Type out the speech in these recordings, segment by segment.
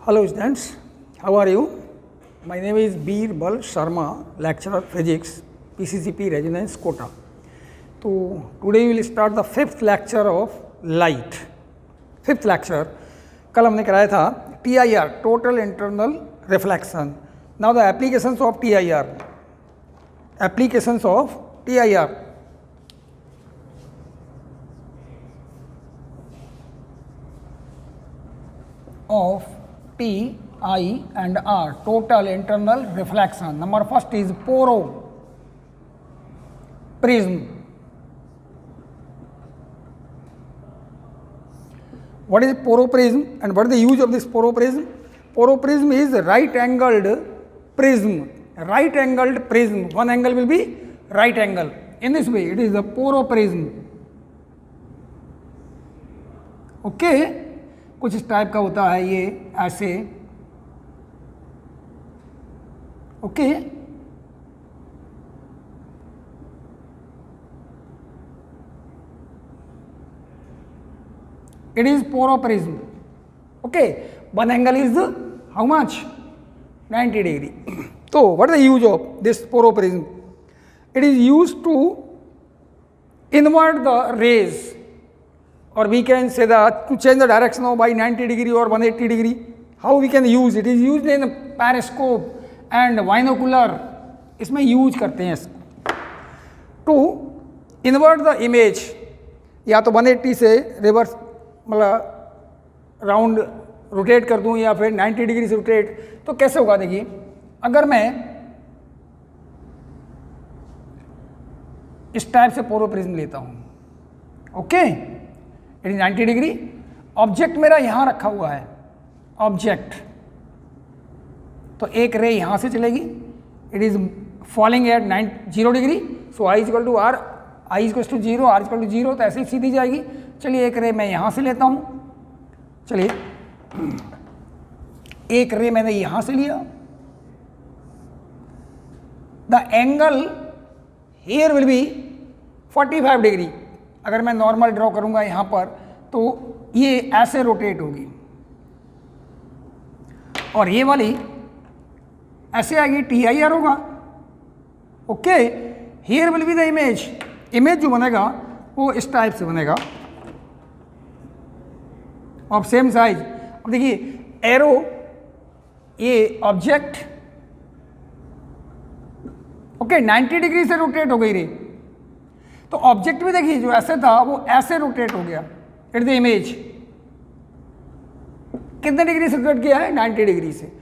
Hello students, how are you? My name is Birbal Sharma, lecturer physics, PCCP Resonance Kota. So today we will start the fifth lecture of light. Fifth lecture, कल हमने कराया था TIR, Total Internal Reflection. Now the applications of TIR. Applications of TIR. Of T, I and R, total internal reflection. Number first is prism. What is prism and what is the use of this prism? Prism is right angled prism. Right angled prism. One angle will be right angle. In this way, it is the prism. Okay. कुछ इस type का होता है ये ऐसे. Okay. It is prism. Okay. One angle is how much? 90 degree. So what is the use of this prism? It is used to invert the rays, or we can say that to change the direction of by 90 degree or 180 degree. How we can use it? Is used in periscope and binocular. इसमें use करते हैं इसको to invert the image, या तो 180 से reverse मतलब round rotate कर दूं या फिर 90 डिग्री से रोटेट. तो कैसे होगा देखिए, अगर मैं इस टाइप से प्रिज्म लेता हूं, okay, it is 90 degree. Object मेरा यहां रखा हुआ है, ऑब्जेक्ट, तो एक रे यहां से चलेगी. It is falling at 0 degree. So I equal to R, I equal to 0, R equal to 0, तो ऐसे ही सीधी जाएगी. चलिए एक रे मैं यहां से लेता हूं. चलिए एक रे मैंने यहां से लिया. The angle here will B 45 degree. अगर मैं नॉर्मल ड्रॉ करूंगा यहां पर तो ये ऐसे रोटेट होगी और ये वाली ऐसे आएगी, TIR होगा. Okay. Here will be the image. Image जो बनेगा वो इस टाइप से बनेगा ऑफ सेम साइज. अब देखिए एरो, ये ऑब्जेक्ट, ओके, 90 डिग्री से रोटेट हो गई रे. तो ऑब्जेक्ट भी देखिए जो ऐसे था वो ऐसे रोटेट हो गया. इट द इमेज कितने डिग्री से रोटेट किया है? 90 डिग्री से.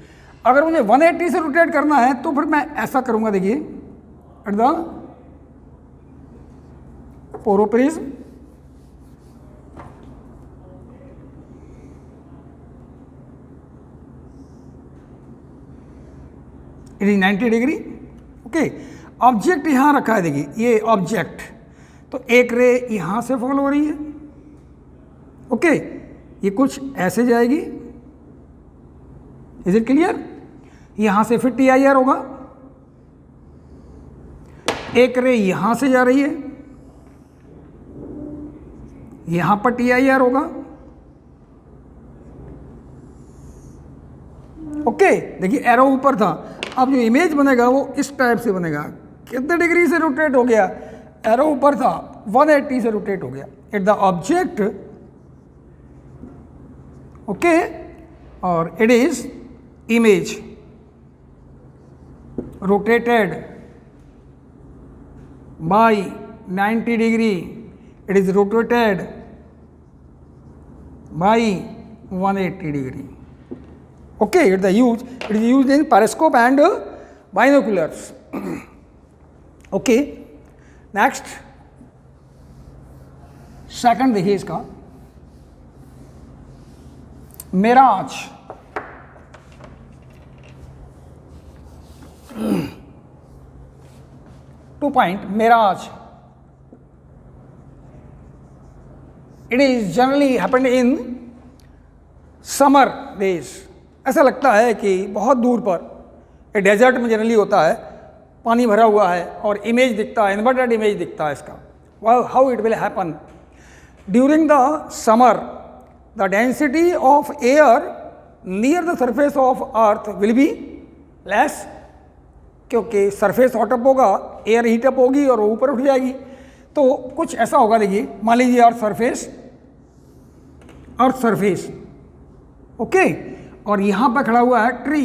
अगर मुझे 180 से रोटेट करना है तो फिर मैं ऐसा करूंगा. देखिए at the prism, it is 90 degree. Okay. Object यहां रखा है, देखिए ये ऑब्जेक्ट, तो एक रे यहां से फॉलो हो रही है. ओके. ये कुछ ऐसे जाएगी. Is it clear? यहां से फिर TIR होगा. एक रे यहां से जा रही है, यहां पर TIR होगा. ओके. देखिए एरो ऊपर था, अब जो इमेज बनेगा वो इस टाइप से बनेगा. कितने डिग्री से रोटेट हो गया? एरो ऊपर था, 180 से रोटेट हो गया. इट द ऑब्जेक्ट, ओके, और it is image rotated bye 90 degree. It is rotated bye 180 degree. Okay, it is used in periscope and binoculars. Okay. Next, second देखिए इसका mirage. Two point mirage. It is generally happened in summer days. ऐसा लगता है कि बहुत दूर पर desert में जनरली होता है, पानी भरा हुआ है और इमेज दिखता है, इन्वर्टेड इमेज दिखता है इसका. How it will happen? During the summer the density of air near the surface of earth will be less, क्योंकि सरफेस हॉटअप होगा, एयर हीटअप होगी और वो ऊपर उठ जाएगी। तो कुछ ऐसा होगा, देखिए मान लीजिए अर्थ सरफेस, ओके, और यहां पर खड़ा हुआ है ट्री,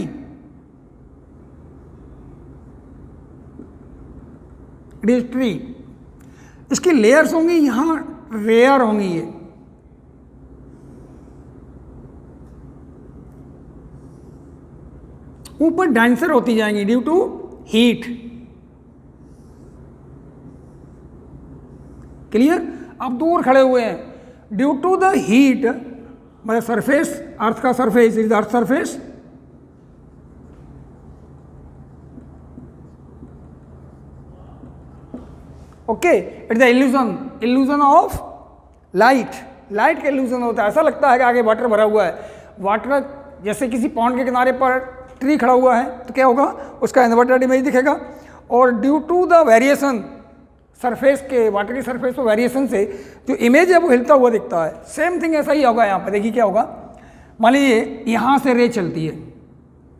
इट इज ट्री। इसकी लेयर्स होंगी, यहां रेयर होंगी, ये ऊपर डेंसर होती जाएंगी ड्यू टू हीट। क्लियर? आप दूर खड़े हुए हैं, ड्यू टू द हीट, मतलब सरफेस, अर्थ का surface is earth surface, okay, it's the illusion of light का इल्यूजन होता है। ऐसा लगता है कि आगे वाटर भरा हुआ है। वाटर जैसे किसी पॉन्ड के किनारे पर ट्री खड़ा हुआ है तो क्या होगा, उसका इन्वर्टेड इमेज दिखेगा, और due to the variation surface के, वाटर की सरफेस पर वेरिएशन से जो इमेज है वो हिलता हुआ दिखता है। सेम थिंग ऐसा ही होगा यहाँ पर। देखिए क्या होगा, मान लीजिए यहाँ से रे चलती है,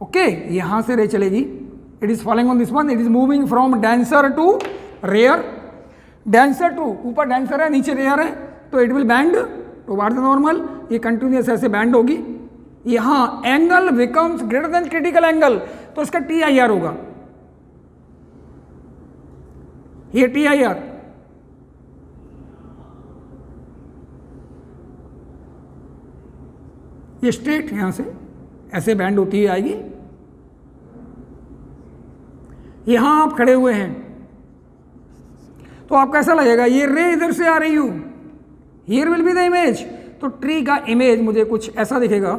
ओके, यहाँ से रे चलेगी, it is following on this one, it is moving from denser to rare, denser to, ऊपर डेंसर है नीचे रेयर है, तो it will bend toward the normal, ये कंटिन्यूस ऐसे बैंड होगी। यहाँ angle becomes greater than critical angle, तो इसका TIR होगा, ये TIR, ये स्ट्रेट यहां से ऐसे बैंड होती है आएगी। यहां आप खड़े हुए हैं तो आपको ऐसा लगेगा ये रे इधर से आ रही हूं, here will be the image, तो ट्री का इमेज मुझे कुछ ऐसा दिखेगा,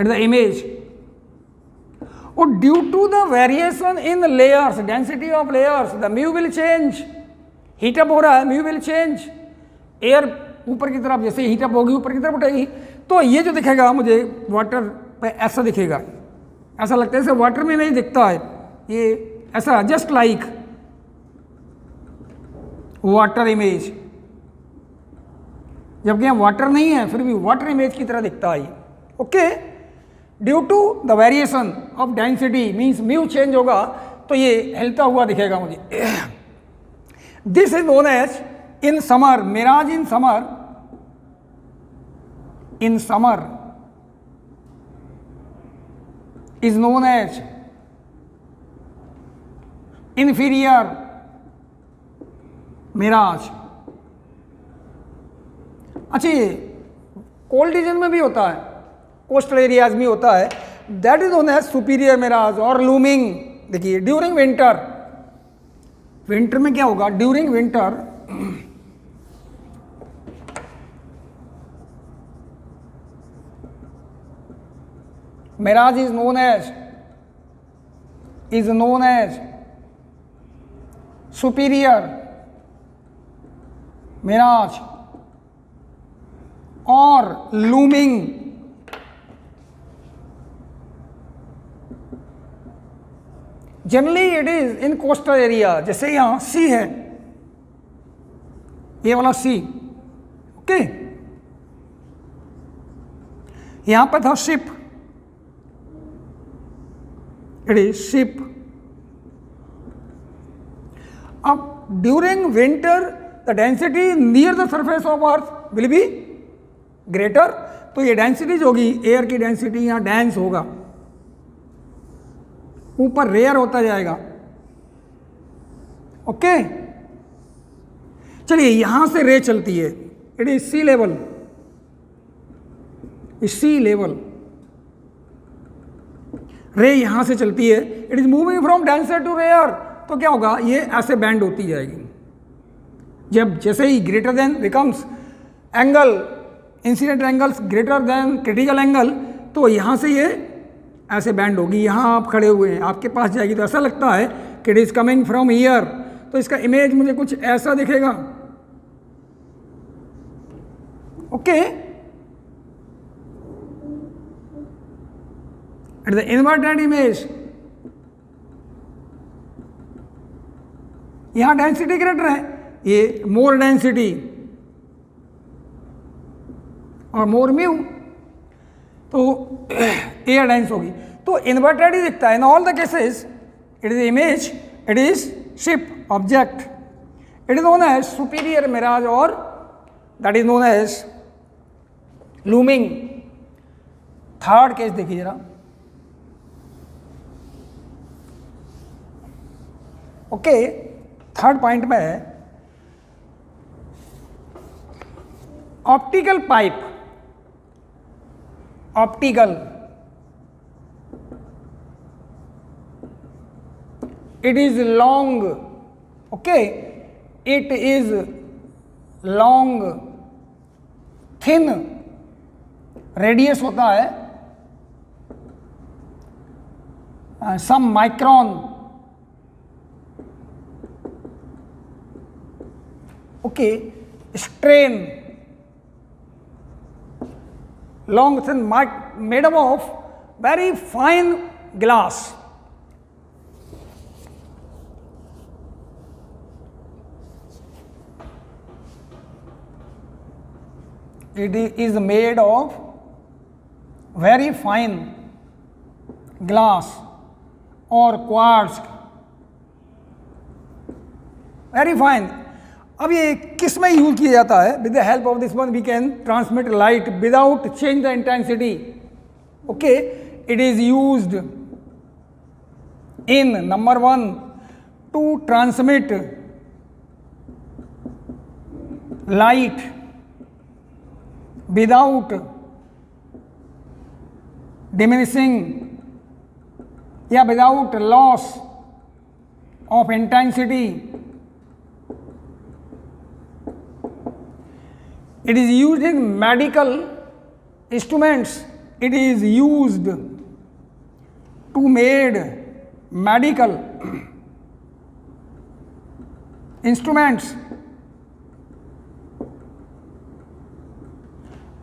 एट द इमेज, और due to the variation in layers, density of layers, the mu will change, heat up हो रहा है, म्यू विल चेंज, एयर ऊपर की तरफ जैसे हीटअप होगी ऊपर की तरफ उठेगी, तो ये जो दिखेगा मुझे वाटर पे ऐसा दिखेगा, ऐसा लगता है जैसे वाटर में नहीं दिखता है, ये ऐसा जस्ट लाइक वाटर इमेज, जबकि यहाँ वाटर नहीं है फिर भी वाटर इमेज की तरह दिखता है। Okay, due to the variation of density means mu change होगा तो ये हिलता हुआ दिखेगा मुझे। This is known as in summer, mirage in summer, in summer is known as inferior mirage। अच्छा, ये कोल्ड रीजन में भी होता है, कोस्टल एरियाज में होता है, that is known as superior mirage और लूमिंग। देखिए ड्यूरिंग विंटर, विंटर में क्या होगा, during winter mirage is known as superior mirage or looming। Generally it is in coastal area, जैसे यहां सी है, ये वाला सी, ओके, यहां पर था शिप, it is ship। अब during winter the density near the surface of earth will be greater, तो ये डेंसिटी जो होगी, एयर की डेंसिटी यहाँ डेंस होगा, ऊपर रेयर होता जाएगा। ओके, चलिए यहां से रे चलती है, it is sea level, sea level ray यहां से चलती है, it is moving from denser to rare, तो क्या होगा, ये ऐसे बैंड होती जाएगी। जब जैसे ही greater than becomes angle, incident angles greater than critical angle, तो यहां से ये ऐसे बैंड होगी। यहां आप खड़े हुए हैं, आपके पास जाएगी तो ऐसा लगता है कि it is coming from here, तो इसका इमेज मुझे कुछ ऐसा दिखेगा। Okay, at the inverted image, यहां डेंसिटी ग्रेटर है, ये मोर डेंसिटी, और मोर म्यू, तो एयर डेंस होगी। तो इन्वर्टेड ही दिखता है। In all the cases it is image, it is ship object, it is known as superior mirage और that is known as looming. Third case देखिए जरा, ओके। थर्ड पॉइंट में है optical pipe, optical, it is long, okay, it is long, thin, radius होता है some micron, okay, strain, long thin, made up of very fine glass. It is made of very fine glass or quartz, very fine. अब ये किस में use किया जाता है? With the help of this one we can transmit light without change the intensity, okay. It is used in number 1 to transmit light without diminishing या without loss of intensity. It is used in medical instruments. It is used to made medical instruments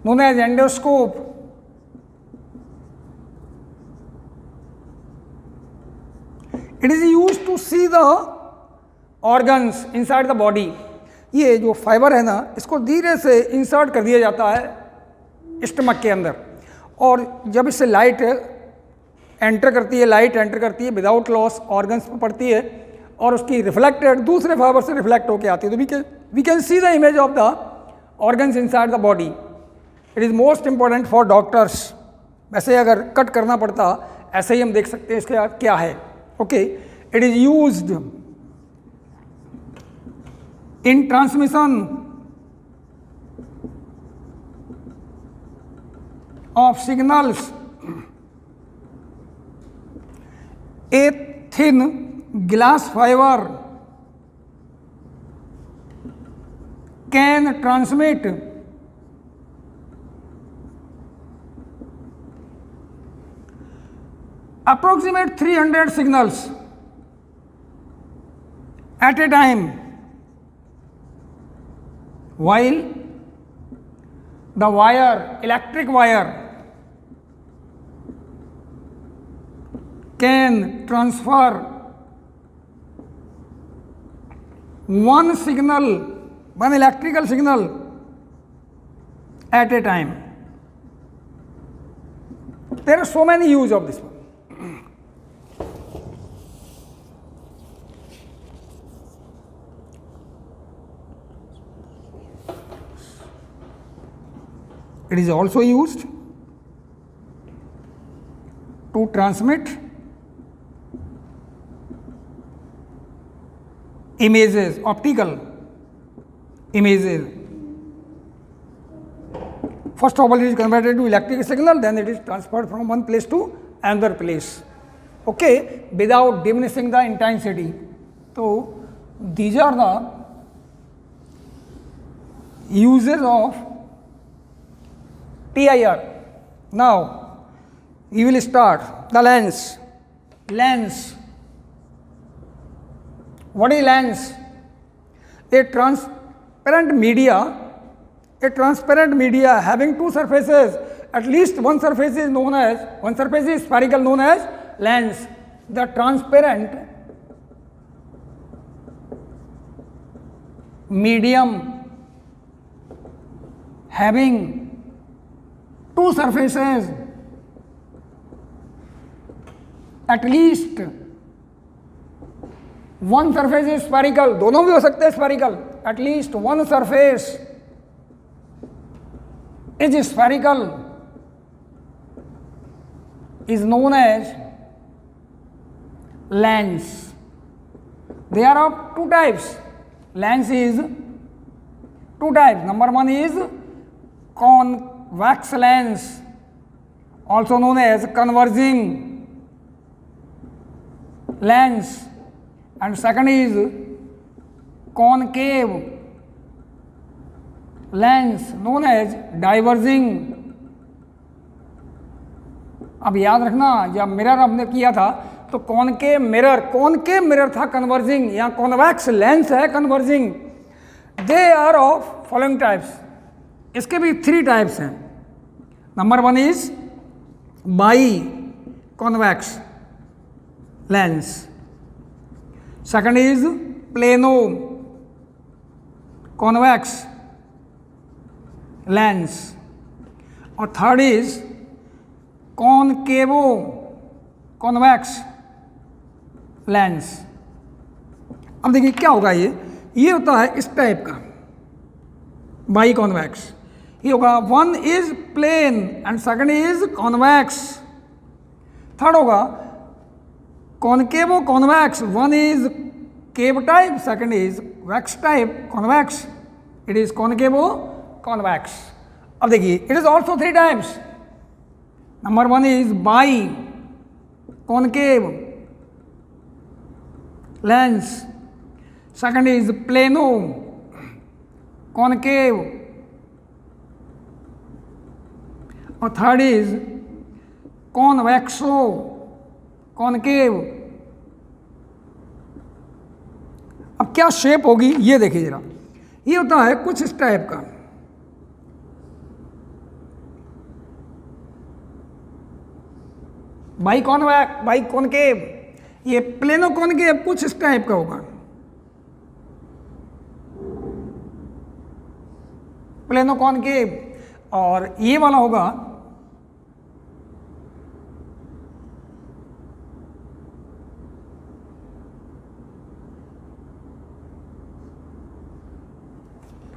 known as endoscope. It is used to see the organs inside the body. ये जो fibre है ना, इसको धीरे से insert कर दिया जाता है स्टमक के अंदर, और जब इससे लाइट एंटर करती है, लाइट एंटर करती है विदाउट लॉस ऑर्गन्स पर पड़ती है और उसकी रिफ्लेक्टेड दूसरे फाइबर से रिफ्लेक्ट होकर आती है, तो we can see the image of the organs inside the body. It is most important for doctors. वैसे अगर कट करना पड़ता ऐसे ही हम देख सकते हैं इसके क्या है, okay. It is used in transmission of signals. A thin glass fiber can transmit approximate 300 signals at a time, while the wire, electric wire, can transfer one signal, one electrical signal at a time. There are so many use of this one. It is also used to transmit images, optical images. First of all, it is converted to electric signal, then it is transferred from one place to another place, okay, without diminishing the intensity. So these are the uses of TIR. Now we will start the lens. Lens. What is lens? A transparent media. A transparent media having two surfaces. At least one surface is known as, one surface is spherical, known as lens. The transparent medium having two surfaces, at least one surface is spherical, दोनों भी हो सकते हैं spherical, at least one surface is spherical is known as lens. There are of two types. Lens is two types. Number one is convex lens, also known as converging lens, and second is concave lens known as diverging. अब याद रखना, जब mirror हमने किया था तो concave mirror था converging, यहाँ कॉन्वेक्स लेंस है converging. They are of following types. इसके भी थ्री टाइप्स हैं. Number one is bi convex lens, second is plano convex lens, और third is concavo convex lens. अब देखिए क्या होगा, ये होता है इस टाइप का बाई कॉन्वेक्स. ये होगा one is plane and second is convex. Third होगा concavo convex, one is cave type, second is vex type convex. It is concavo convex. अब देखिए it is also three types. Number one is bi concave lens, second is plano concave, और third is convexo concave. अब क्या shape होगी ये देखिए जरा. ये होता है कुछ इस टाइप का. बाई कॉनकेव, ये प्लेनो कॉनकेव कुछ इस टाइप का होगा. प्लेनो कॉनकेव, और ये वाला होगा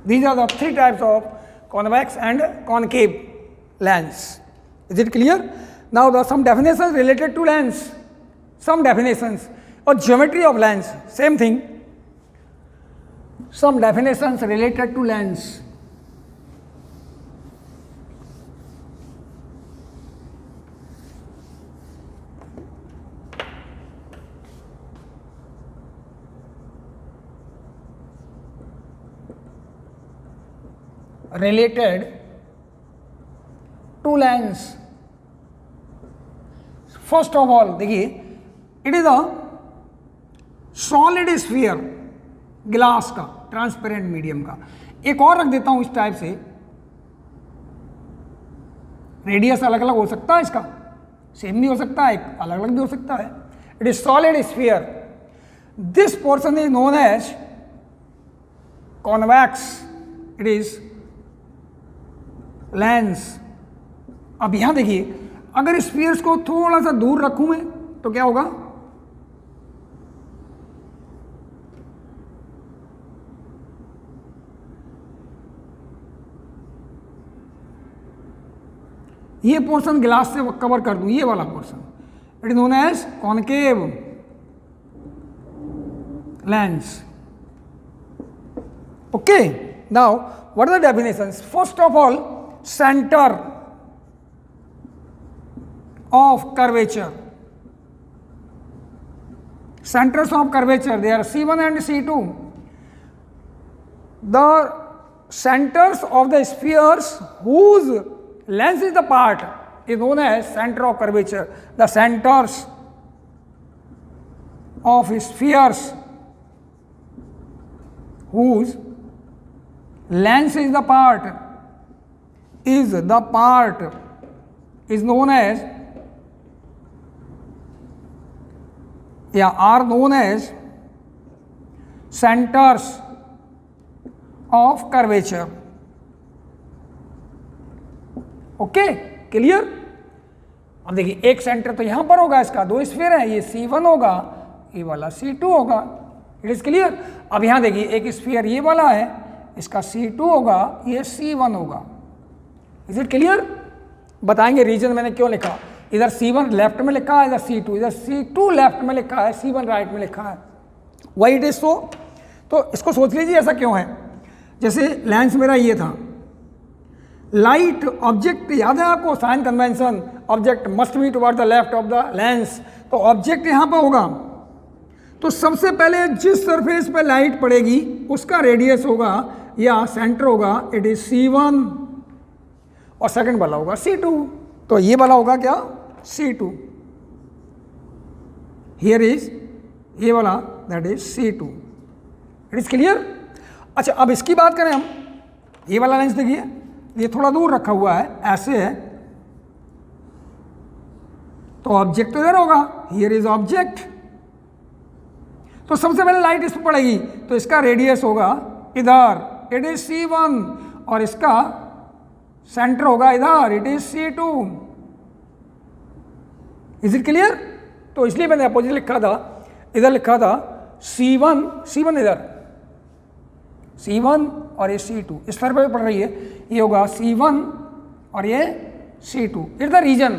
these are the three types of convex and concave lens. Is it clear? Now the some definitions related to lens. Some definitions or geometry of lens, same thing. Some definitions related to lens. Related to lens. First of all, देखिए it is a solid sphere, glass का, transparent medium का. एक और रख देता हूं इस type से. रेडियस अलग अलग हो सकता है, इसका सेम भी हो सकता है, अलग अलग भी हो सकता है. It is solid sphere. This portion is known as convex. It is lens. अब यहां देखिए, अगर स्फीयर्स को थोड़ा सा दूर रखूं मैं तो क्या होगा, ये पोर्शन ग्लास से कवर कर दूं, ये वाला portion. It is known as concave lens. Okay, now what are the definitions. First of all, centre of curvature. Centers of curvature, they are C1 and C2. The centers of the spheres whose length is the part is known as center of curvature. The centers of spheres whose length is the part is known as are known as centers of curvature. Okay. Clear? अब देखिए एक centre तो यहाँ पर होगा, इसका 2 sphere है, ये C1 होगा, ये वाला C2 होगा। It is clear? अब यहाँ देखिए एक स्फीयर ये वाला है, इसका C2 होगा, ये C1 होगा। Is it clear? बताएंगे रीजन मैंने क्यों लिखा। इधर C1 लेफ्ट में लिखा है, इधर C2, इधर C2 लेफ्ट में लिखा है, C1 राइट में लिखा है। Why it is so? तो इसको सोच लीजिए ऐसा क्यों है। जैसे लेंस मेरा ये था, लाइट ऑब्जेक्ट याद है आपको sign convention, object must be toward the left of the lens. तो ऑब्जेक्ट यहाँ पर होगा, तो सबसे पहले जिस सरफेस पे लाइट पड़ेगी उसका रेडियस होगा या सेंटर होगा, इट इज C1, और सेकंड वाला होगा C2। तो ये वाला होगा क्या? C2। हियर इज ये वाला, that is C2। It is clear? अच्छा अब इसकी बात करें हम, ये वाला लेंस देखिए, ये थोड़ा दूर रखा हुआ है, ऐसे है, तो ऑब्जेक्ट इधर होगा, हियर इज ऑब्जेक्ट। तो सबसे पहले लाइट इस पर पड़ेगी, तो इसका रेडियस होगा इधर, इट इज C1, और इसका सेंटर होगा इधर, it is C2। Is it clear? तो इसलिए मैंने अपोजिट लिखा था, इधर लिखा था C1 इधर, C1 और ये C2 इस पर पड़ रही है, ये होगा C1 और ये C2। It the region,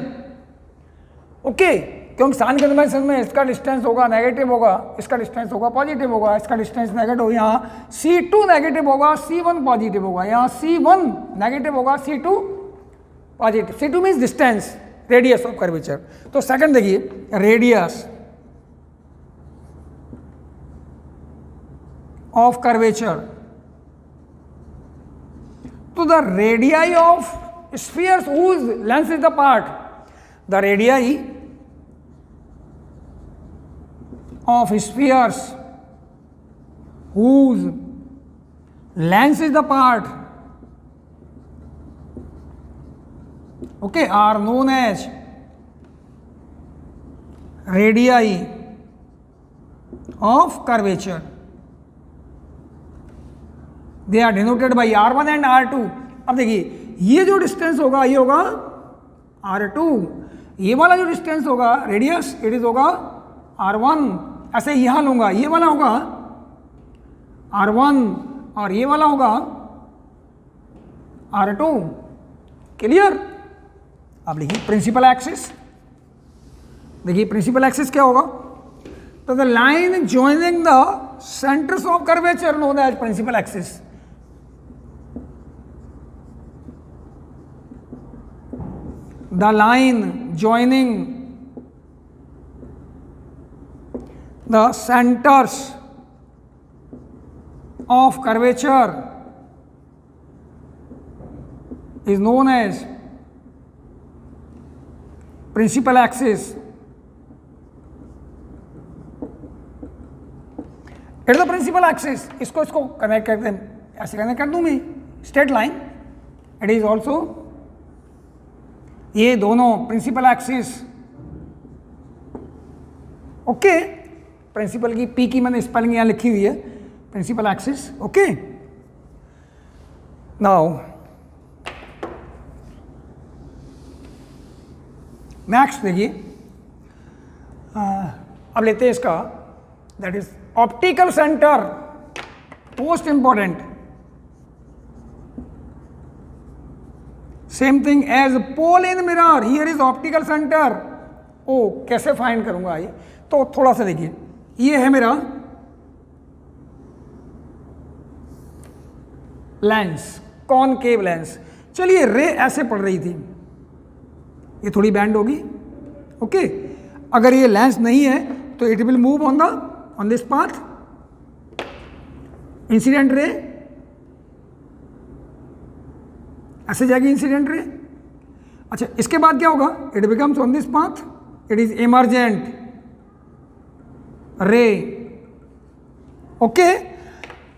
okay, क्योंकि साइन कन्वेंशन में इसका डिस्टेंस होगा नेगेटिव होगा, इसका डिस्टेंस होगा पॉजिटिव होगा, इसका डिस्टेंस नेगेटिव होगा, यहाँ C2 नेगेटिव होगा, C1 पॉजिटिव होगा, यहाँ C1 नेगेटिव होगा, C2 positive. C2 means distance, radius of curvature. तो सेकंड देखिए, रेडियस ऑफ कर्वेचर, तो the radii of spheres whose length is the part, the radii of spheres whose length is the part, okay, are known as radii of curvature. They are denoted by R1 and R2. अब देखिए ये जो distance होगा ये होगा R2, ये वाला जो डिस्टेंस होगा रेडियस इट इज होगा R1। ऐसे यहाँ लूँगा, ये वाला होगा R1 और ये वाला होगा R2। क्लियर? अब लिखिए प्रिंसिपल एक्सिस, देखिए प्रिंसिपल एक्सिस क्या होगा, तो the line joining the centres of curvature known as principal axis. The line joining the centers of curvature is known as principal axis. It is the principal axis. इसको connect करते हैं, ऐसे connect कर दूं मैं, straight line. It is also, ये दोनों principal axis, okay, principal की पी की मैंने स्पेलिंग यहाँ लिखी हुई है, principal axis, okay. Now next देखिए, अब लेते हैं इसका, that is optical centre, most important. Same thing as pole in mirror, here is optical centre. O कैसे फाइंड करूंगा ये, तो थोड़ा सा देखिए, ये है मेरा लेंस, कॉनकेव लेंस। चलिए रे ऐसे पड़ रही थी, ये थोड़ी बैंड होगी, ओके। अगर ये लेंस नहीं है तो it will move on this path, incident ray ऐसे जाएगी इंसिडेंट रे। अच्छा इसके बाद क्या होगा, it becomes on this path, it is emergent ray, okay.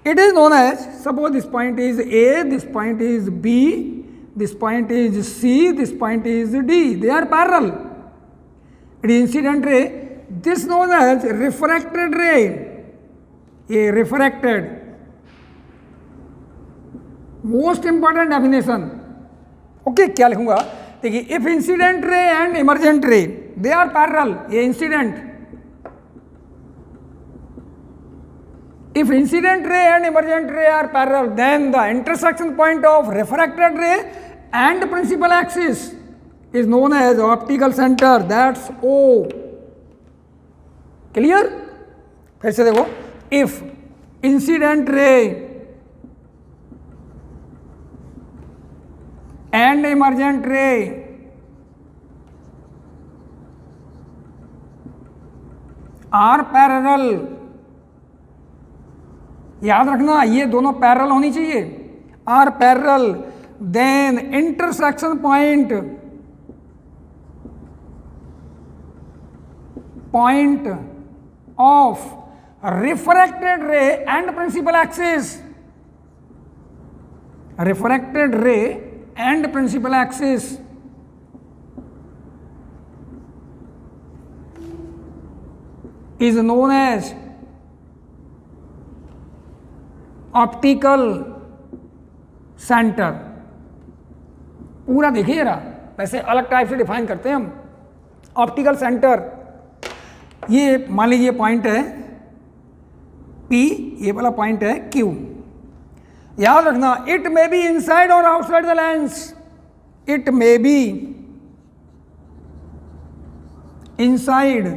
It is known as, suppose this point is A, this point is B, this point is C, this point is D, they are parallel, it is incident ray. This known as refracted ray, ये refracted, most important definition, okay. क्या लिखूंगा, देखिए if incident ray and emergent ray they are parallel, ये incident, if incident ray and emergent ray are parallel, then the intersection point of refracted ray and principal axis is known as optical center, that's O. Clear? फिर से देखो, if incident ray and emergent ray are parallel, याद रखना ये दोनों parallel होनी चाहिए, are parallel, then intersection point of refracted ray and principal axis, refracted ray and principal axis is known as optical centre. पूरा देखिए जरा, वैसे अलग टाइप से डिफाइन करते हैं हम। ऑप्टिकल सेंटर, ये मान लीजिए पॉइंट है P, ये वाला पॉइंट है Q। याद रखना, इट मे बी इनसाइड और outside the lens, it may be inside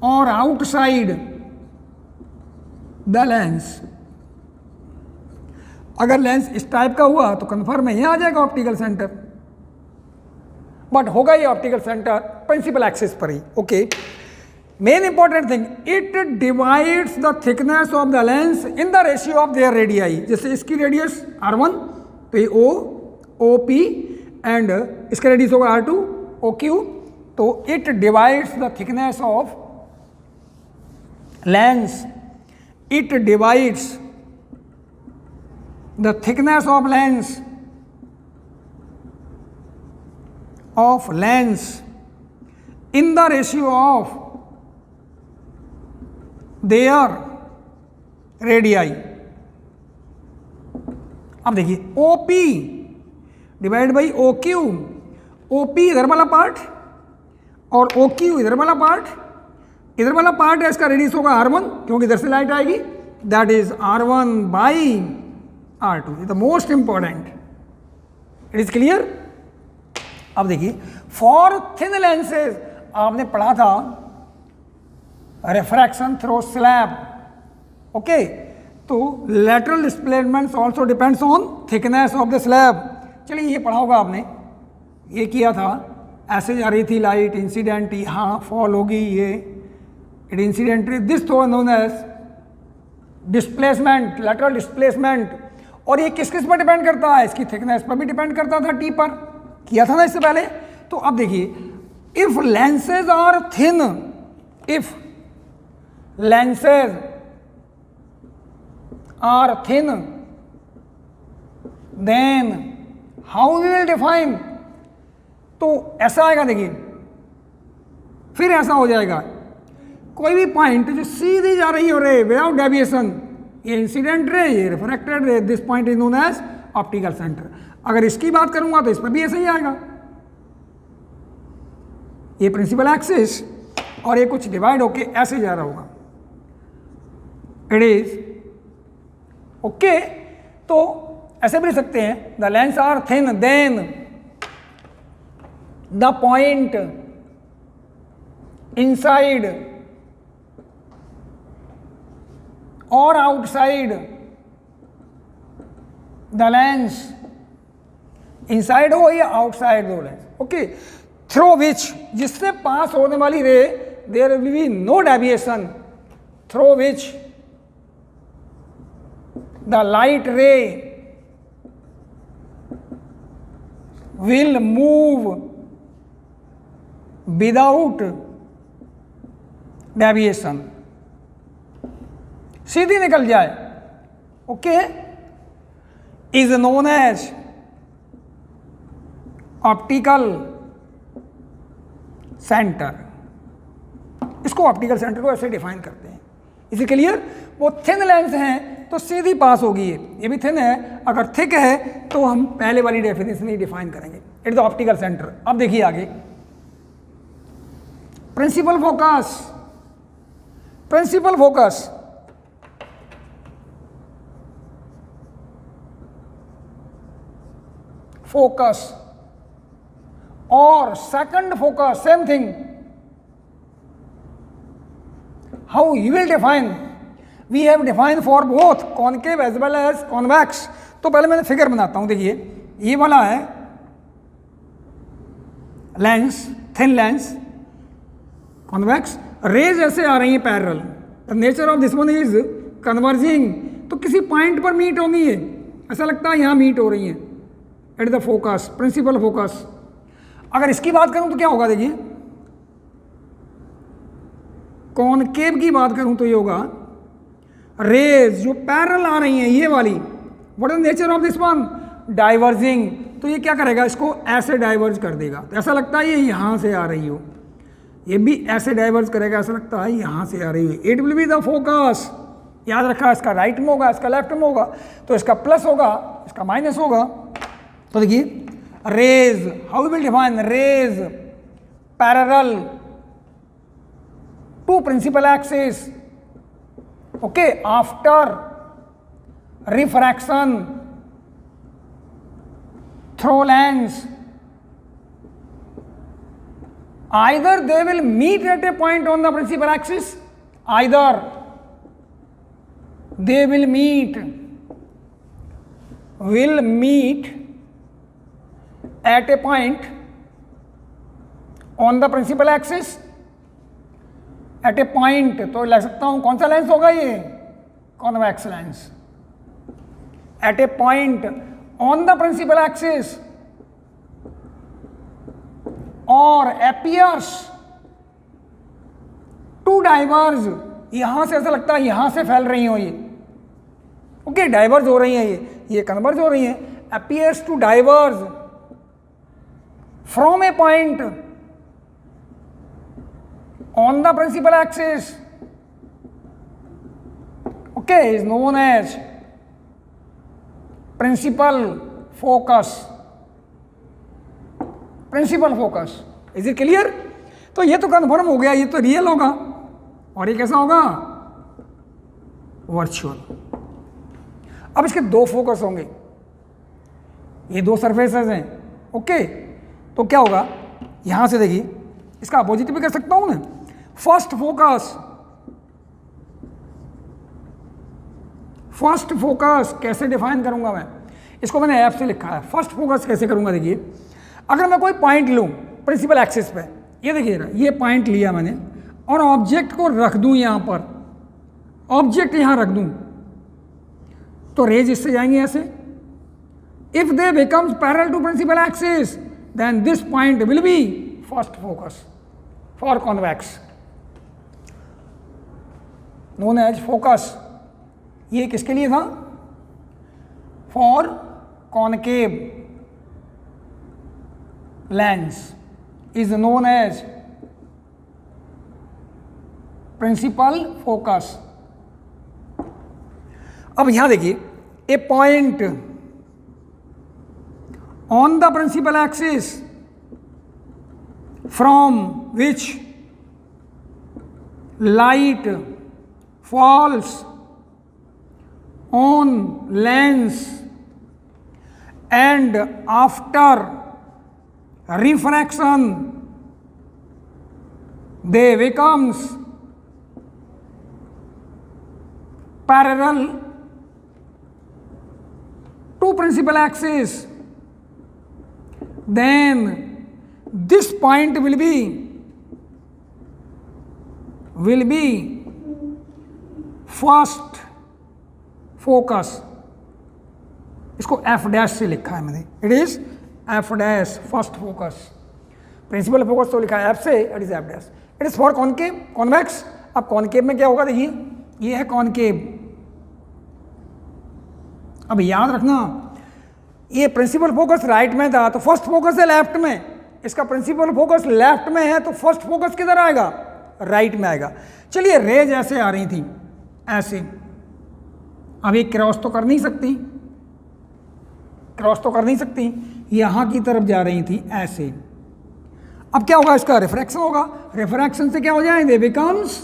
और आउटसाइड द लेंस। अगर लेंस इस टाइप का हुआ तो कंफर्म है, यहां आ जाएगा ऑप्टिकल सेंटर, बट होगा ये ऑप्टिकल सेंटर प्रिंसिपल एक्सिस पर ही। Okay, main important thing, it divides the thickness of the lens in the ratio of their radii. जैसे इसकी रेडियस R1 तो ये OP एंड इसका रेडियस होगा R2 OQ, तो it divides the thickness of lens, it divides the thickness of lens in the ratio of their radii। अब देखिए OP divide by OQ, OP इधर वाला पार्ट और OQ इधर वाला पार्ट, इधर वाला पार्ट है इसका रेडियस होगा R1 क्योंकि इधर से लाइट आएगी, that is R1 by R2, the most important. It is clear? अब देखिए, फॉर थिन लेंसेज आपने पढ़ा था रिफ्रैक्शन थ्रू स्लैब। ओके, तो lateral displacement also depends on thickness of the slab. चलिए ये पढ़ा होगा आपने, ये किया था, ऐसे जा रही थी लाइट, इंसिडेंट यहाँ फॉल होगी, ये इट इंसिडेंट, दिस तो known as displacement, lateral displacement. और ये किस किस पर डिपेंड करता है? इसकी थिकनेस पर भी डिपेंड करता था, टी पर किया था ना इससे पहले। तो अब देखिए, if lenses are thin, if lenses are thin, then how we will define? तो ऐसा आएगा, देखिए फिर ऐसा हो जाएगा, कोई भी पॉइंट जो सीधी जा रही हो रे विदाउट डेविएशन, ये इंसिडेंट रे, ये refracted ray, this point is known as optical centre. अगर इसकी बात करूंगा तो इस पर भी ऐसा ही आएगा, ये प्रिंसिपल एक्सिस और ये कुछ डिवाइड होके ऐसे जा रहा होगा। It is okay. तो ऐसे भी लिख सकते हैं, the lens are thin, then the point inside और आउटसाइड द लेंस, इनसाइड हो या आउटसाइड हो लेंस, ओके, थ्रू विच, जिससे पास होने वाली ray, there will be no deviation, through which the light ray will move without deviation, सीधी निकल जाए, okay, is known as optical centre. इसको ऑप्टिकल सेंटर को ऐसे डिफाइन करते हैं। Is it clear? वो थिन लेंस हैं तो सीधी पास होगी, ये भी थिन है, अगर थिक है तो हम पहले वाली डेफिनेशन ही डिफाइन करेंगे, इट इज ऑप्टिकल सेंटर। अब देखिए आगे, principal focus, principal focus focus और second focus same thing, how you will define? We have define for both concave as well as convex. तो पहले मैंने फिगर बनाता हूं, देखिए ये वाला है lens, thin lens convex, rays ऐसे आ रही है parallel, the nature of this one is converging, तो किसी पॉइंट पर मीट होंगी ये, ऐसा लगता है यहां मीट हो रही है, it the focus, principal focus. अगर इसकी बात करूं तो क्या होगा, देखिए कॉनकेव की बात करूं तो ये होगा रेज जो पैरेलल आ रही हैं ये वाली, what is nature of this one? Diverging, तो ये क्या करेगा, इसको ऐसे डाइवर्ज कर देगा, तो ऐसा लगता है ये यहां से आ रही हो, ये भी ऐसे डाइवर्ज करेगा, ऐसा लगता है यहां से आ रही है, it will be the focus. याद रखा, इसका राइट में होगा, इसका लेफ्ट में होगा, तो इसका प्लस होगा, इसका माइनस होगा। तो देखिए rays, how will define? Rays parallel to principal axis, okay, after refraction through lens, either they will meet at a point on the principal axis, either they will meet at a point on the principal axis, at a point, तो लिख सकता हूं कौन सा lens होगा ये? Convex lens, at a point on the principal axis और appears to diverge, यहां से ऐसा लगता है यहां से फैल रही हो ये, ओके, डाइवर्ज हो रही है ये कन्वर्ज हो रही है, appears to diverge from a point on the principal axis, okay, is known as principal focus, principal focus. Is it clear? तो ये तो कन्फर्म हो गया, ये तो रियल होगा, और ये कैसा होगा? वर्चुअल। अब इसके दो फोकस होंगे, ये दो सरफेसेस हैं, ओके, तो क्या होगा, यहां से देखिए इसका अपोजिट भी कर सकता हूं ना, फर्स्ट फोकस कैसे डिफाइन करूंगा मैं? इसको मैंने एफ से लिखा है, फर्स्ट फोकस कैसे करूंगा? देखिए अगर मैं कोई पॉइंट लूं प्रिंसिपल एक्सिस पे, ये देखिए ये पॉइंट लिया मैंने और ऑब्जेक्ट को रख दूं यहां पर, ऑब्जेक्ट यहां रख दूं, तो रेज इससे जाएंगे ऐसे, if they becomes parallel to principal axis then this point will be first focus for convex, known as focus. ये किसके लिए था? For concave lens is known as principal focus। अब यहां देखिए, a point on the principal axis from which light falls on lens and after refraction they becomes parallel to principal axis, then this point will be first focus। इसको F dash से लिखा है मैंने, it is F dash first focus. Principal focus तो लिखा है F से, it is F dash, it is for concave convex. अब कॉनकेव में क्या होगा, देखिए ये है कॉनकेव। अब याद रखना ये प्रिंसिपल फोकस राइट में था तो फर्स्ट फोकस है लेफ्ट में, इसका प्रिंसिपल फोकस लेफ्ट में है तो फर्स्ट फोकस किधर आएगा? राइट में आएगा। चलिए रेज ऐसे आ रही थी, ऐसे, अब ये क्रॉस तो कर नहीं सकती, क्रॉस तो कर नहीं सकती, यहाँ की तरफ जा रही थी ऐसे। अब क्या होगा, इसका रिफ्रैक्शन होगा, रिफ्रैक्शन से क्या हो जाए, they becomes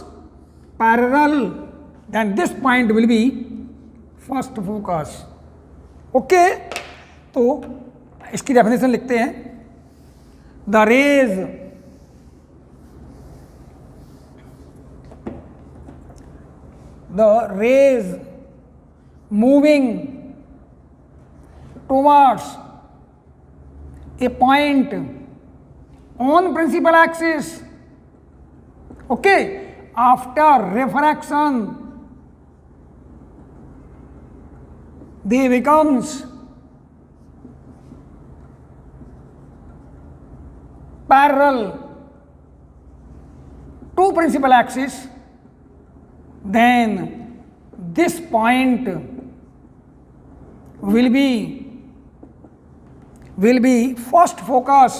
parallel, then this point will be first focus. Okay, तो इसकी डेफिनेशन लिखते हैं, the rays moving towards a point on principal axis, okay, after refraction they becomes parallel to principal axis, then this point will be first focus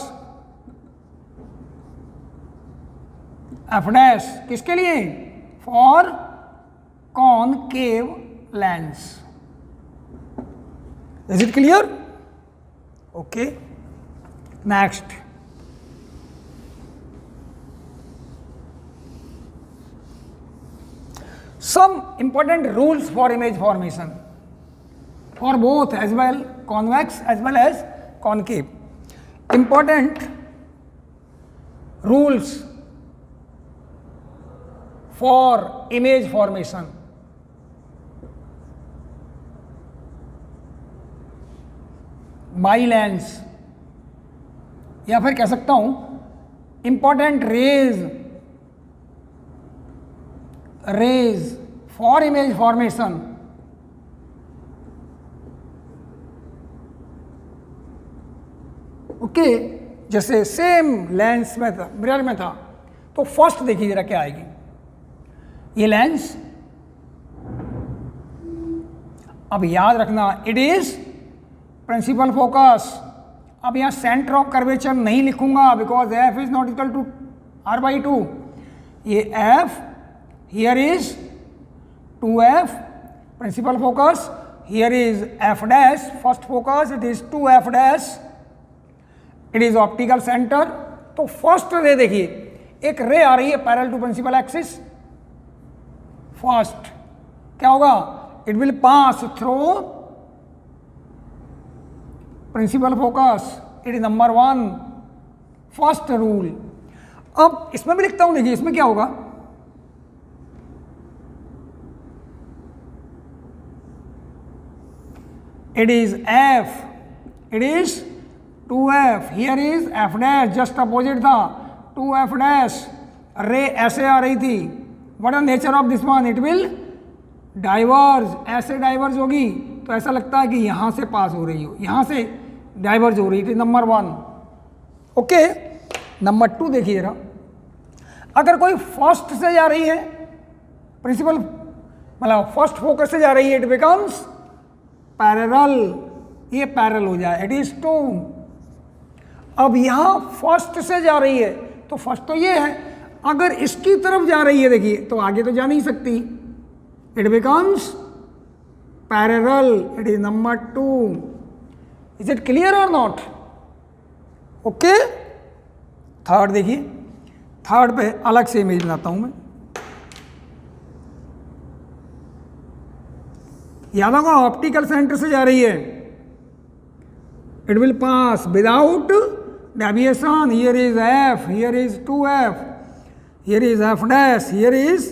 f dash, किसके लिए, for concave lens. Is it clear? Okay, next. Some important rules for image formation for both as well convex as well as concave. Important rules for image formation. By lens, या फिर कह सकता हूं important rays for image formation. Okay, जैसे same lens में था, mirror में था, तो फर्स्ट देखिए जरा क्या आएगी, ये लेंस, अब याद रखना इट इज प्रिंसिपल फोकस। अब यहाँ सेंटर ऑफ कर्वेचर नहीं लिखूंगा because F is not equal to r/2, ये F here is 2f principal focus, here is f dash first focus, it is 2f dash, it is optical centre. तो first ray देखिए, एक ray आ रही है parallel to principal axis, first क्या होगा, it will pass through principal focus, it is number 1 first rule. अब इसमें भी लिखता हूं, देखिए इसमें क्या होगा, it is f, it is 2f, here is f dash, just opposite था 2f डैश, रे ऐसे आ रही थी, what are nature of this one, it will diverge, ऐसे डाइवर्ज होगी, तो ऐसा लगता है कि यहां से पास हो रही हो, यहां से डाइवर्ज हो रही थी, नंबर 1। ओके, नंबर 2 देखिए जरा, अगर कोई फर्स्ट से जा रही है, प्रिंसिपल मतलब फर्स्ट फोकस से जा रही है, इट बिकम्स पैरेलल, ये पैरेलल हो जाए, इट इज 2। अब यहां फर्स्ट से जा रही है, तो फर्स्ट तो ये है, अगर इसकी तरफ जा रही है देखिए, तो आगे तो जा नहीं सकती, it becomes parallel, it is number 2। Is it clear और नॉट? ओके, थर्ड देखिए, थर्ड पे अलग से इमेज बनाता हूं मैं, याद होगा ऑप्टिकल सेंटर से जा रही है, it will pass without deviation, here is f, here is 2f, here is f dash, here is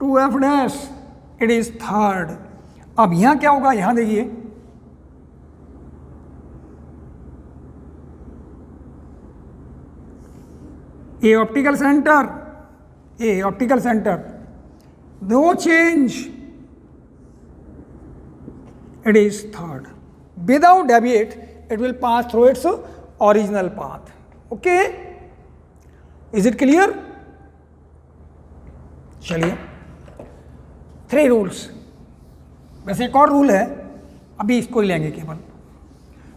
2f dash, it is third. अब यहां क्या होगा, यहां देखिए, a optical centre, no change, it is third, without deviate it will pass through its original path. Okay, is it clear? चलिए, 3 rules, वैसे एक और रूल है, अभी इसको ही लेंगे केवल।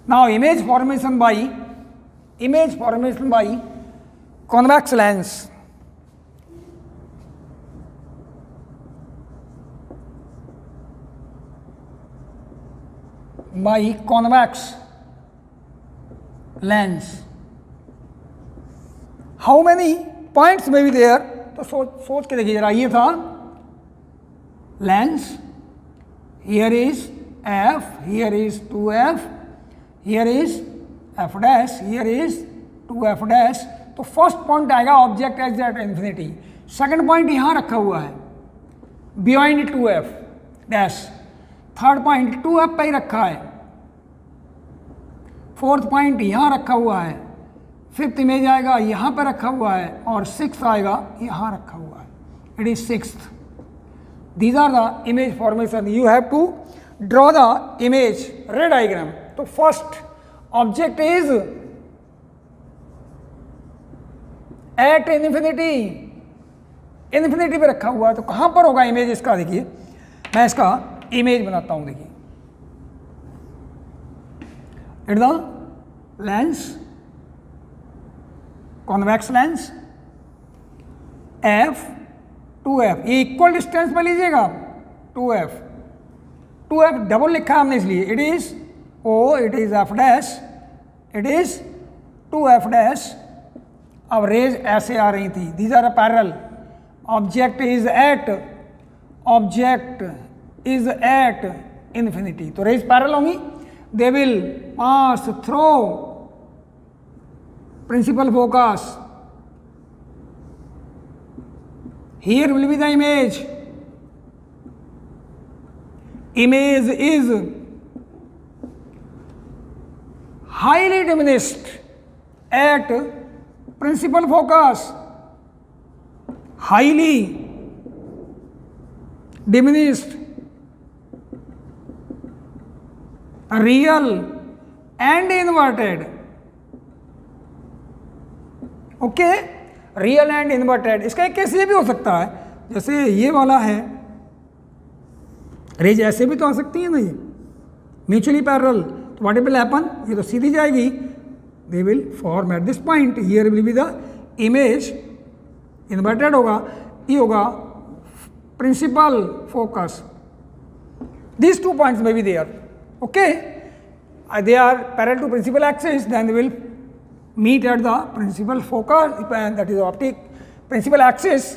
Now image formation by convex lens. by convex lens. How many points may be there? तो सोच के देखिए जरा, ये था lens, here is f, here is 2f, here is f dash, here is 2f dash. तो फर्स्ट पॉइंट आएगा object as at infinity. Second point यहाँ रखा हुआ है beyond 2f dash. Third point 2f पे ही रखा है. फोर्थ पॉइंट यहाँ रखा हुआ है. फिफ्थ इमेज आएगा यहाँ पर रखा हुआ है और सिक्स्थ आएगा यहाँ रखा हुआ है. It is sixth. These are the image formation. You have to draw the image ray diagram. तो first object is at infinity. Infinity पे रखा हुआ है तो कहाँ पर होगा इमेज इसका? देखिए मैं इसका इमेज बनाता हूँ. देखिए it the lens, convex lens, f 2f. ये इक्वल डिस्टेंस में लीजिएगा 2f. 2f डबल लिखा है हमने इसलिए. It is o, it is f dash, it is 2f dash. अब रेज ऐसे आ रही थी. These are parallel. Object is at infinity. तो रेज पैरेलल होंगी. They will pass through principal focus. Here will be the image. Image is highly diminished at principal focus. Highly diminished, real and inverted. Okay, real and inverted. इसका एक case ये भी हो सकता है, जैसे ये वाला है, रेज ऐसे भी तो आ सकती है ना, ये म्यूचुअली पैरेलल. तो व्हाट विल हैपन? ये तो सीधी जाएगी. They will form at this point. Here will be the image. Inverted होगा, ये होगा principal focus. These 2 points may be there. Okay, they are parallel to principal axis, then they will meet at the principal focus, that is optic principal axis.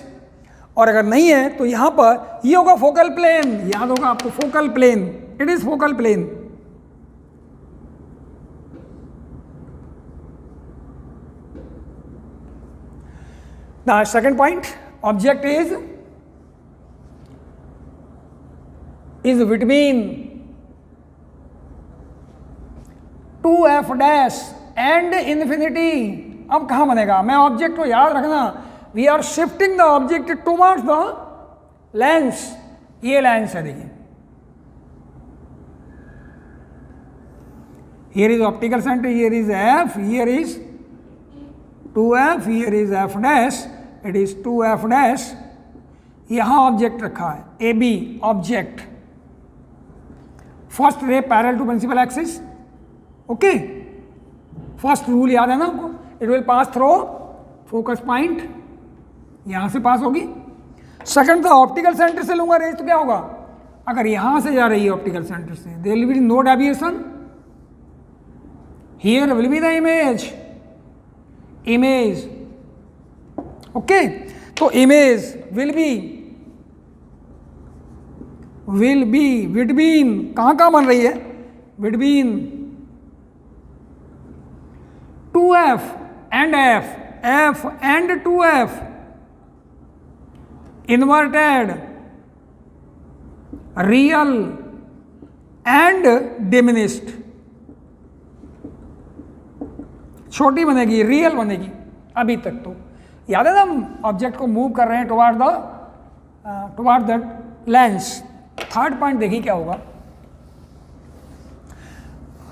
और अगर नहीं है तो यहाँ पर ये होगा फोकल प्लेन. याद होगा आपको focal plane. It is focal plane. The second point, object is between 2f dash and infinity. अब कहाँ बनेगा? मैं ऑब्जेक्ट को याद रखना, we are shifting the object towards the lens. ये लेंस है. देखिए here is optical centre, here is f, here is 2f, here is f dash, it is 2f dash. यहाँ ऑब्जेक्ट रखा है A B object. First ray parallel to principal axis. Okay, first rule याद है ना आपको? It will pass through focus point. यहां से पास होगी. सेकंड था ऑप्टिकल सेंटर से लूंगा रेज तो क्या होगा? अगर यहां से जा रही है ऑप्टिकल सेंटर से, there will be no deviation. Here will be the image. Okay, तो इमेज विल बी बिटवीन, कहां बन रही है? Between 2f and f and 2f, inverted, real and diminished. छोटी बनेगी, रियल बनेगी. अभी तक तो याद है ना, हम ऑब्जेक्ट को मूव कर रहे हैं toward the lens. Third point देखिए क्या होगा.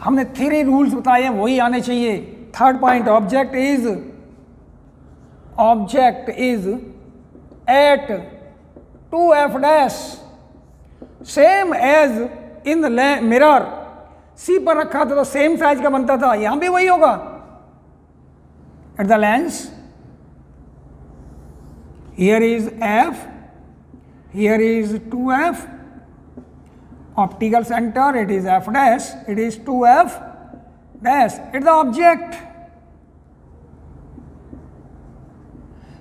हमने 3 रूल्स बताए हैं, वही आने चाहिए. Third point, object is at 2f dash, same as in mirror. C पर रखा था तो सेम साइज का बनता था, यहां भी वही होगा. At the lens, here is f, here is 2f, optical center, it is f dash, it is 2f dash, it's the object.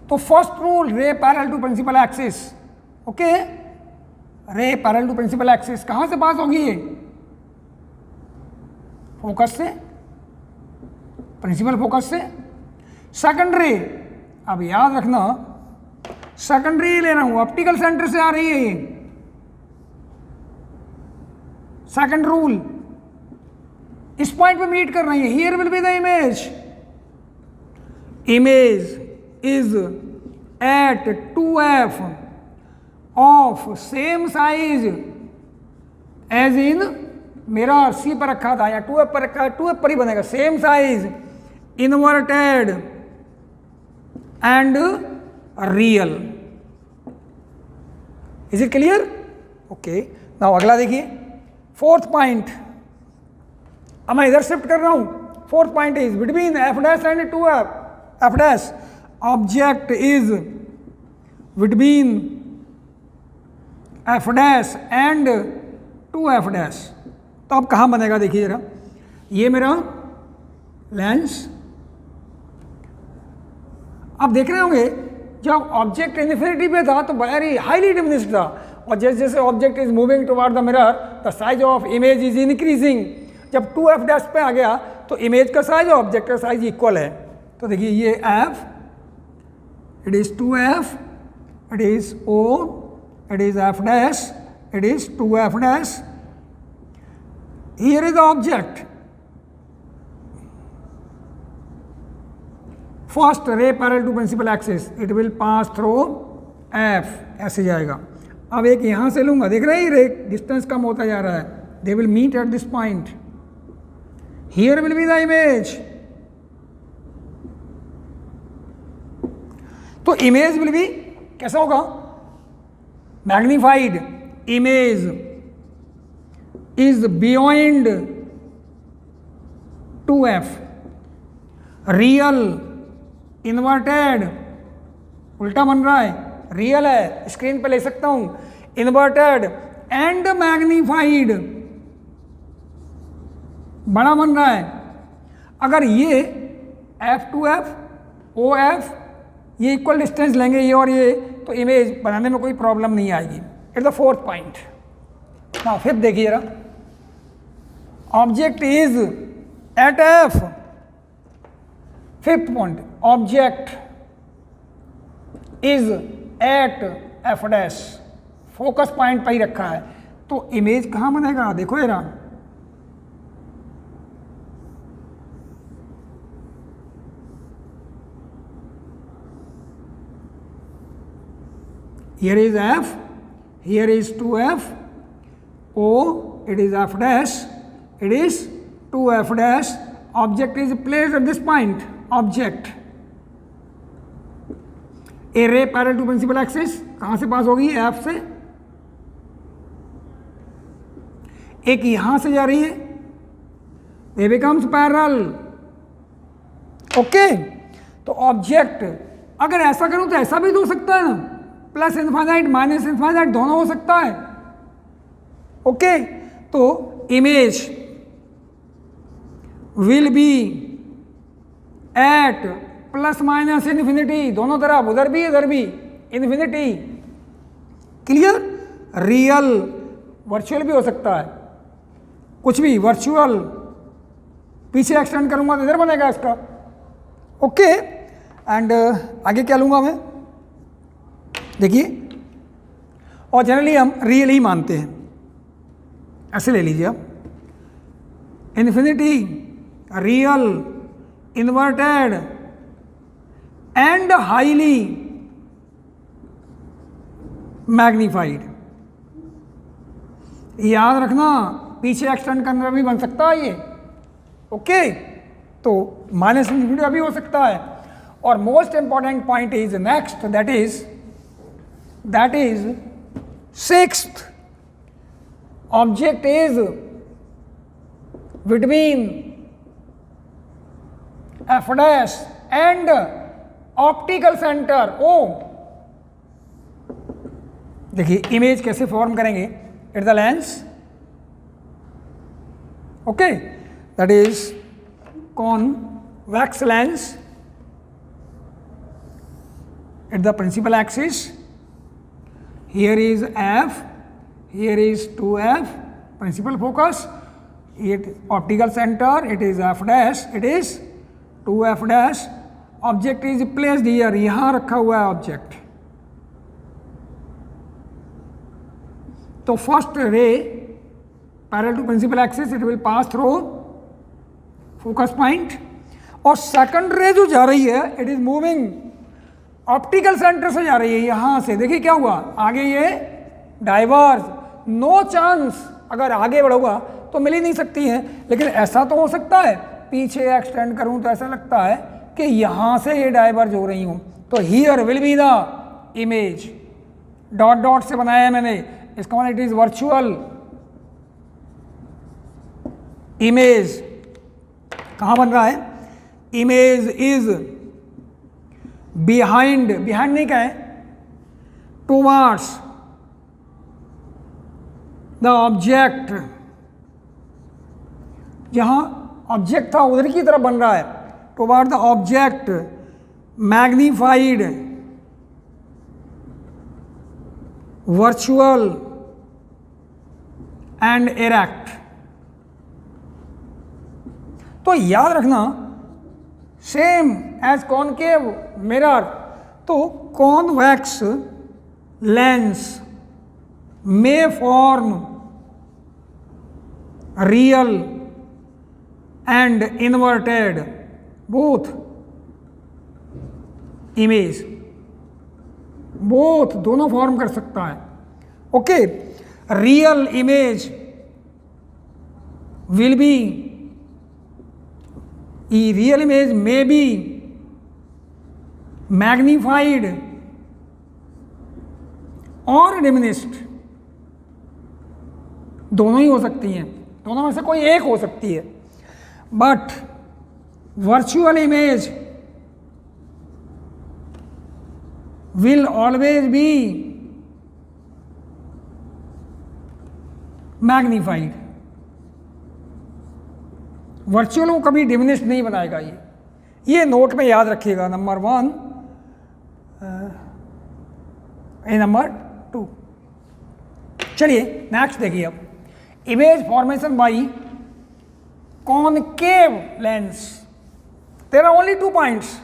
तो first rule, ray parallel to principal axis, okay, ray parallel to principal axis कहां से पास होगी ये? Focus से, principal focus से। Second रे, अब याद रखना सेकेंडरी ले रहा हूं, ऑप्टिकल सेंटर से आ रही है ये। सेकंड रूल, इस पॉइंट पे मीट कर रही है, here will be the image, image is at 2f of same size as in mirror, C पर रखा था या 2f पर रखा है, 2f पर ही बनेगा, same size, inverted and real. Is it clear? Okay, now अगला देखिए, फोर्थ पॉइंट, अब मैं इधर शिफ्ट कर रहा हूं। Fourth point is between F dash and 2f, F dash object is between F dash and 2f dash. तो अब कहाँ बनेगा देखिए जरा, ये मेरा लेंस, आप देख रहे होंगे जब ऑब्जेक्ट इन्फिनिटी पे था तो वेरी हाईली डिमिनिश्ड था, और जैसे जैसे object is moving toward the mirror the size of image is increasing. जब 2f डैश पे आ गया तो इमेज का साइज और ऑब्जेक्ट का साइज इक्वल है। तो देखिए ये f, it is 2f, it is o, it is f dash, it is 2f dash, here is the object. First ray parallel to principal axis, it will pass through f, ऐसे जाएगा। अब एक यहां से लूंगा, देख रहे हैं रे डिस्टेंस कम होता जा रहा है, they will meet at this point, here will be the image. तो इमेज विल बी कैसा होगा? Magnified, image is beyond 2f, real inverted, उल्टा बन रहा है, रियल है, स्क्रीन पे ले सकता हूं, इन्वर्टेड एंड मैग्नीफाइड, बड़ा बन रहा है। अगर ये f2f OF ये इक्वल डिस्टेंस लेंगे ये और ये, तो इमेज बनाने में कोई प्रॉब्लम नहीं आएगी। It's the fourth point. Now fifth देखिए जरा, object is at f, fifth point, object is at f dash, focus point पर ही रखा है, तो इमेज कहां बनेगा? देखो जरा, here is f, here is 2f, o, it is f dash, it is 2f dash, object is placed at this point, object, a ray parallel to principal axis, कहाँ से पास होगी? f से, एक यहां से जा रही है, they becomes parallel, ओके। तो ऑब्जेक्ट अगर ऐसा करूं तो ऐसा भी तो हो सकता है ना, प्लस इन्फाइनाइट माइनस इन्फाइनाइट दोनों हो सकता है, ओके। तो image will be at plus minus infinity, दोनों तरफ, उधर भी इधर भी इन्फिनिटी, क्लियर। रियल, वर्चुअल भी हो सकता है, कुछ भी वर्चुअल, पीछे एक्सटेंड करूंगा तो इधर बनेगा इसका, ओके। एंड आगे क्या लूंगा मैं, देखिए, और जनरली हम रियल ही मानते हैं, ऐसे ले लीजिए आप, infinity, real, inverted and highly magnified. याद रखना पीछे एक्सटेंड करना भी बन सकता है ये, ओके। तो माइनस इन्फिनिटी भी हो सकता है। और most important point is next, that is sixth, object is between f dash and optical center O। देखिए इमेज कैसे फॉर्म करेंगे, it the lens, Okay, that is convex lens at the principal axis. Here is f, here is 2f, principal focus, it optical center, it is f dash, it is 2f dash. Object is placed here, यहाँ रखा हुआ है object. तो first ray parallel to principal axis it will pass through focus point, और second ray जो जा रही है it is moving optical centre से जा रही है यहाँ से. देखिए क्या हुआ, आगे ये डाइवर्ज, नो चांस, अगर आगे बढ़ूंगा तो मिल ही नहीं सकती है, लेकिन ऐसा तो हो सकता है पीछे एक्सटेंड करूं तो ऐसा लगता है कि यहाँ से ये डाइवर्ज हो रही हूँ. तो here will be the image, dot dot से बनाया है मैंने, इसका मतलब इट इज वर्चुअल इमेज. कहाँ बन रहा है, इमेज इज बिहाइंड, बिहाइंड नहीं क्या है, टूवर्ड्स द ऑब्जेक्ट. जहाँ ऑब्जेक्ट था उधर की तरफ बन रहा है, toward the object, magnified, virtual and erect. तो याद रखना सेम एज कॉनकेव मिरर, तो convex lens may form real and inverted both image, both दोनों फॉर्म कर सकता है. Okay, real image will be, real image may be magnified or diminished. दोनों ही हो सकती हैं, दोनों में से कोई एक हो सकती है. But virtual image will always be magnified. Virtual को कभी डिमिनिश नहीं बनाएगा. ये नोट में याद रखिएगा, नंबर 1 नंबर 2. चलिए नेक्स्ट देखिए. अब image formation by concave lens. There are only 2 points.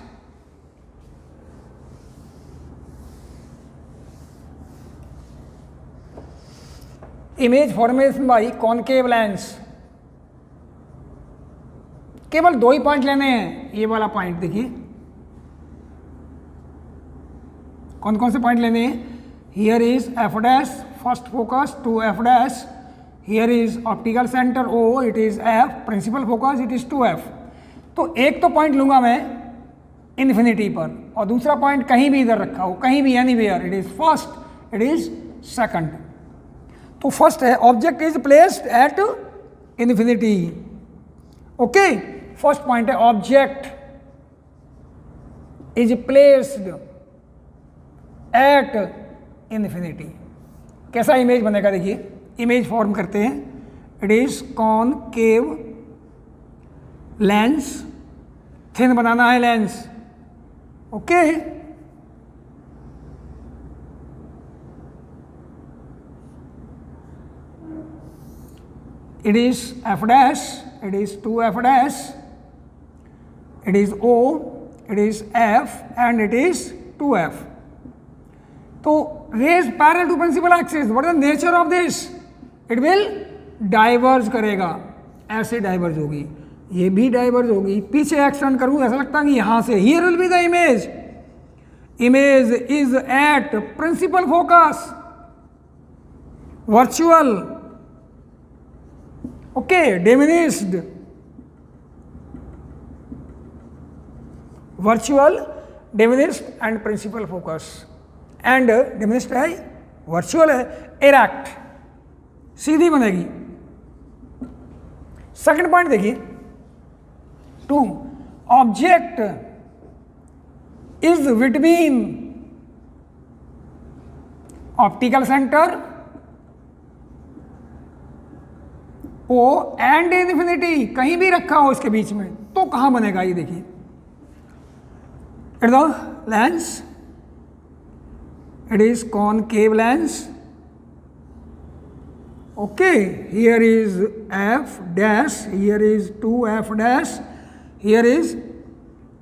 Image formation by concave lens, केवल 2 ही पॉइंट लेने हैं. ये वाला पॉइंट देखिए, कौन कौन से पॉइंट लेने हैं. Here is F dash, first focus, 2f dash. Here is optical centre O, it is f, principal focus it is 2f. तो एक तो पॉइंट लूंगा मैं इन्फिनिटी पर, और दूसरा पॉइंट कहीं भी इधर रखा हो, कहीं भी anywhere, it is first, it is second. तो फर्स्ट है object is placed at infinity. Okay, first point है object is placed at infinity. कैसा इमेज बनेगा देखिए, इमेज फॉर्म करते हैं. It is concave lens, thin बनाना है lens. Okay, it is f dash, it is 2f dash, it is O, it is f and it is 2f. तो rays parallel to principal axis, what is the nature of this? It will diverge करेगा, ऐसे diverge होगी, ये भी diverge होगी. पीछे extend करूँ ऐसा लगता है कि यहाँ से. Here will be the image. Image is at principal focus, virtual, okay, diminished, virtual, diminished and principal focus. And diminished है, virtual है, erect, सीधी बनेगी. सेकंड पॉइंट देखिए, 2 object is between optical centre O and infinity कहीं भी रखा हो इसके बीच में तो कहाँ बनेगा ये देखिए, at the lens it is concave lens. Okay, here is f dash, here is 2f dash, here is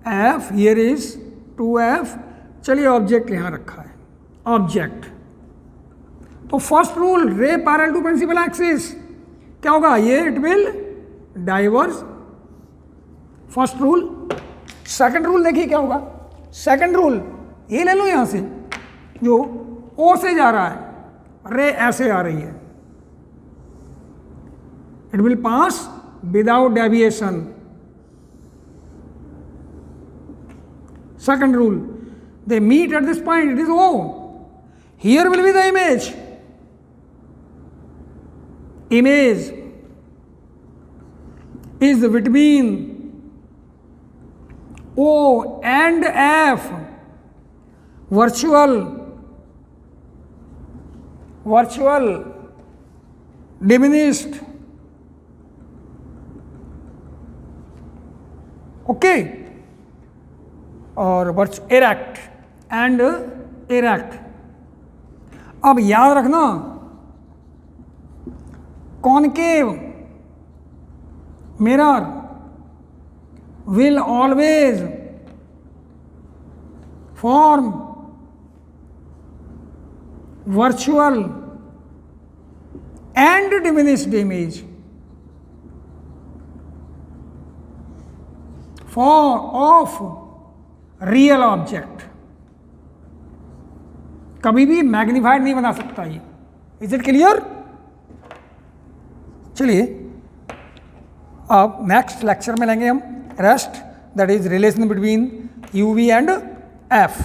f, here is 2f. चलिए ऑब्जेक्ट यहाँ रखा है, ऑब्जेक्ट तो first rule ray parallel to principal axis क्या होगा, ये it will diverge, first rule. Second rule देखिए क्या होगा, सेकंड रूल ये ले लो यहाँ से, जो O से जा रहा है रे ऐसे आ रही है, it will pass without deviation. Second rule, they meet at this point, it is O, here will be the image, image is between O and F, virtual diminished, okay, और erect and erect। अब याद रखना concave mirror will always form virtual and diminished image of real object, कभी भी magnified नहीं बना सकता ये। Is it clear? चलिए अब नेक्स्ट लेक्चर में लेंगे हम rest, that is relation between UV and F.